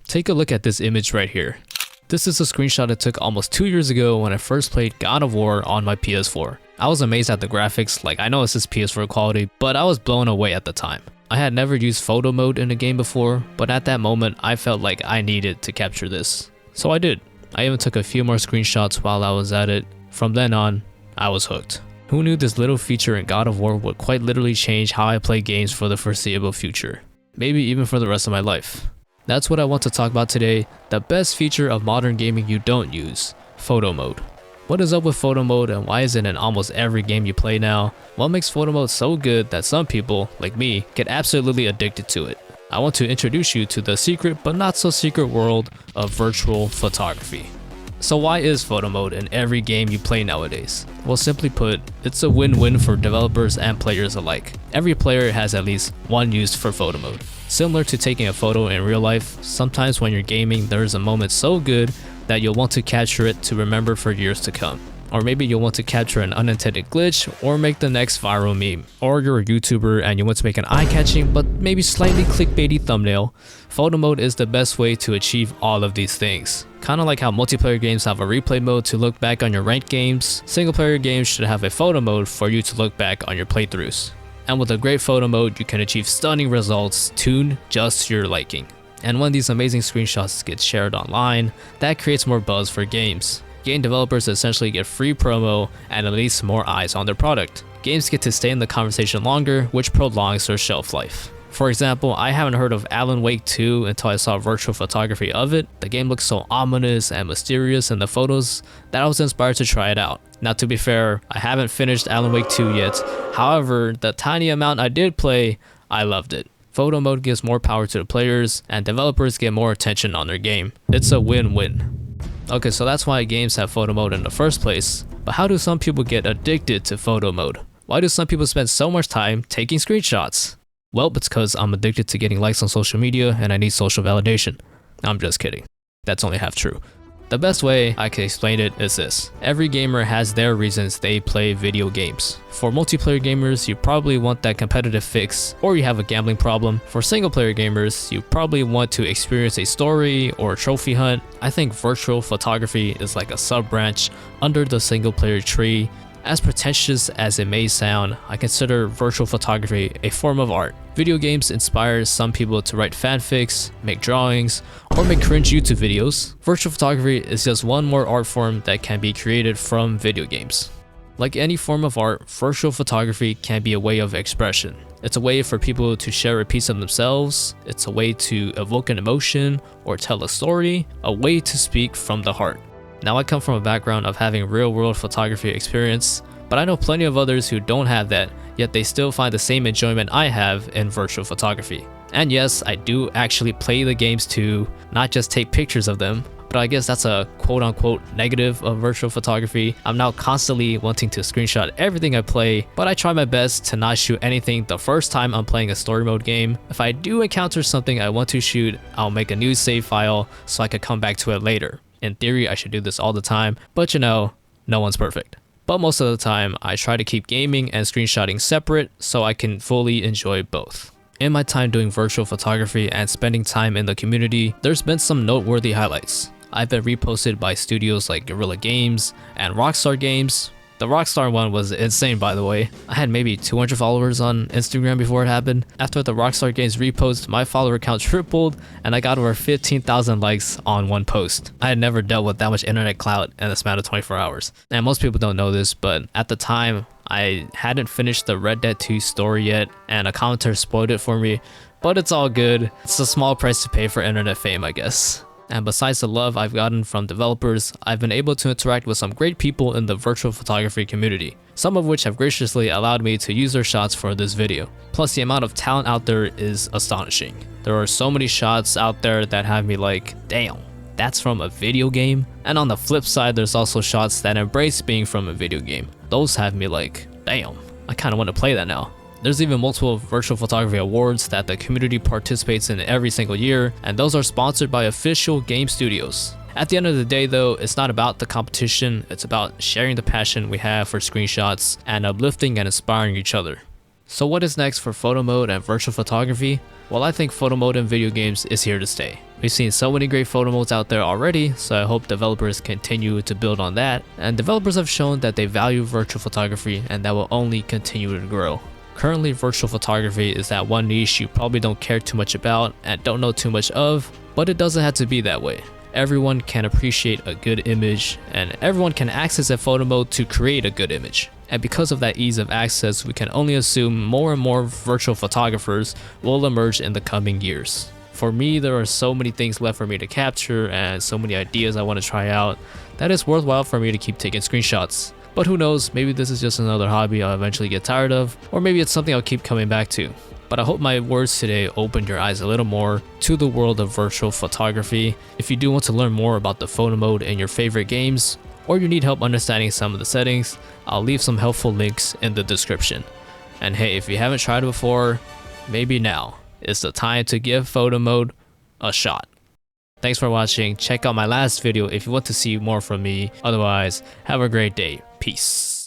Take a look at this image right here. This is a screenshot I took almost 2 years ago when I first played God of War on my PS4. I was amazed at the graphics, like I know this is PS4 quality, but I was blown away at the time. I had never used photo mode in a game before, but at that moment I felt like I needed to capture this. So I did. I even took a few more screenshots while I was at it. From then on, I was hooked. Who knew this little feature in God of War would quite literally change how I play games for the foreseeable future? Maybe even for the rest of my life. That's what I want to talk about today, the best feature of modern gaming you don't use, photo mode. What is up with photo mode and why is it in almost every game you play now? What makes photo mode so good that some people, like me, get absolutely addicted to it? I want to introduce you to the secret but not so secret world of virtual photography. So why is photo mode in every game you play nowadays? Well, simply put, it's a win-win for developers and players alike. Every player has at least one use for photo mode. Similar to taking a photo in real life, sometimes when you're gaming there's a moment so good that you'll want to capture it to remember for years to come. Or maybe you'll want to capture an unintended glitch or make the next viral meme. Or you're a YouTuber and you want to make an eye-catching but maybe slightly clickbaity thumbnail. Photo mode is the best way to achieve all of these things. Kinda like how multiplayer games have a replay mode to look back on your ranked games, single player games should have a photo mode for you to look back on your playthroughs. And with a great photo mode, you can achieve stunning results tuned just to your liking. And when these amazing screenshots get shared online, that creates more buzz for games. Game developers essentially get free promo and at least more eyes on their product. Games get to stay in the conversation longer, which prolongs their shelf life. For example, I haven't heard of Alan Wake 2 until I saw virtual photography of it. The game looks so ominous and mysterious in the photos that I was inspired to try it out. Now to be fair, I haven't finished Alan Wake 2 yet. However, the tiny amount I did play, I loved it. Photo mode gives more power to the players and developers get more attention on their game. It's a win-win. Okay, so that's why games have photo mode in the first place. But how do some people get addicted to photo mode? Why do some people spend so much time taking screenshots? Well, it's because I'm addicted to getting likes on social media and I need social validation. I'm just kidding. That's only half true. The best way I can explain it is this. Every gamer has their reasons they play video games. For multiplayer gamers, you probably want that competitive fix, or you have a gambling problem. For single player gamers, you probably want to experience a story or a trophy hunt. I think virtual photography is like a sub-branch under the single player tree. As pretentious as it may sound, I consider virtual photography a form of art. Video games inspire some people to write fanfics, make drawings, or make cringe YouTube videos. Virtual photography is just one more art form that can be created from video games. Like any form of art, virtual photography can be a way of expression. It's a way for people to share a piece of themselves. It's a way to evoke an emotion or tell a story, a way to speak from the heart. Now I come from a background of having real-world photography experience, but I know plenty of others who don't have that, yet they still find the same enjoyment I have in virtual photography. And yes, I do actually play the games too, not just take pictures of them, but I guess that's a quote-unquote negative of virtual photography. I'm now constantly wanting to screenshot everything I play, but I try my best to not shoot anything the first time I'm playing a story mode game. If I do encounter something I want to shoot, I'll make a new save file so I can come back to it later. In theory, I should do this all the time, but you know, no one's perfect. But most of the time, I try to keep gaming and screenshotting separate so I can fully enjoy both. In my time doing virtual photography and spending time in the community, there's been some noteworthy highlights. I've been reposted by studios like Guerrilla Games and Rockstar Games. The Rockstar one was insane, by the way. I had maybe 200 followers on Instagram before it happened. After the Rockstar Games repost, my follower count tripled and I got over 15,000 likes on one post. I had never dealt with that much internet clout in the span of 24 hours. And most people don't know this, but at the time, I hadn't finished the Red Dead 2 story yet and a commenter spoiled it for me. But it's all good. It's a small price to pay for internet fame, I guess. And besides the love I've gotten from developers, I've been able to interact with some great people in the virtual photography community, some of which have graciously allowed me to use their shots for this video. Plus, the amount of talent out there is astonishing. There are so many shots out there that have me like, damn, that's from a video game? And on the flip side, there's also shots that embrace being from a video game. Those have me like, damn, I kind of want to play that now. There's even multiple virtual photography awards that the community participates in every single year, and those are sponsored by official game studios. At the end of the day though, it's not about the competition, it's about sharing the passion we have for screenshots and uplifting and inspiring each other. So what is next for photo mode and virtual photography? Well, I think photo mode in video games is here to stay. We've seen so many great photo modes out there already, so I hope developers continue to build on that, and developers have shown that they value virtual photography and that will only continue to grow. Currently, virtual photography is that one niche you probably don't care too much about and don't know too much of, but it doesn't have to be that way. Everyone can appreciate a good image, and everyone can access a photo mode to create a good image. And because of that ease of access, we can only assume more and more virtual photographers will emerge in the coming years. For me, there are so many things left for me to capture and so many ideas I want to try out that it's worthwhile for me to keep taking screenshots. But who knows, maybe this is just another hobby I'll eventually get tired of, or maybe it's something I'll keep coming back to. But I hope my words today opened your eyes a little more to the world of virtual photography. If you do want to learn more about the photo mode in your favorite games, or you need help understanding some of the settings, I'll leave some helpful links in the description. And hey, if you haven't tried it before, maybe now is the time to give photo mode a shot. Thanks for watching. Check out my last video if you want to see more from me. Otherwise, have a great day. Peace.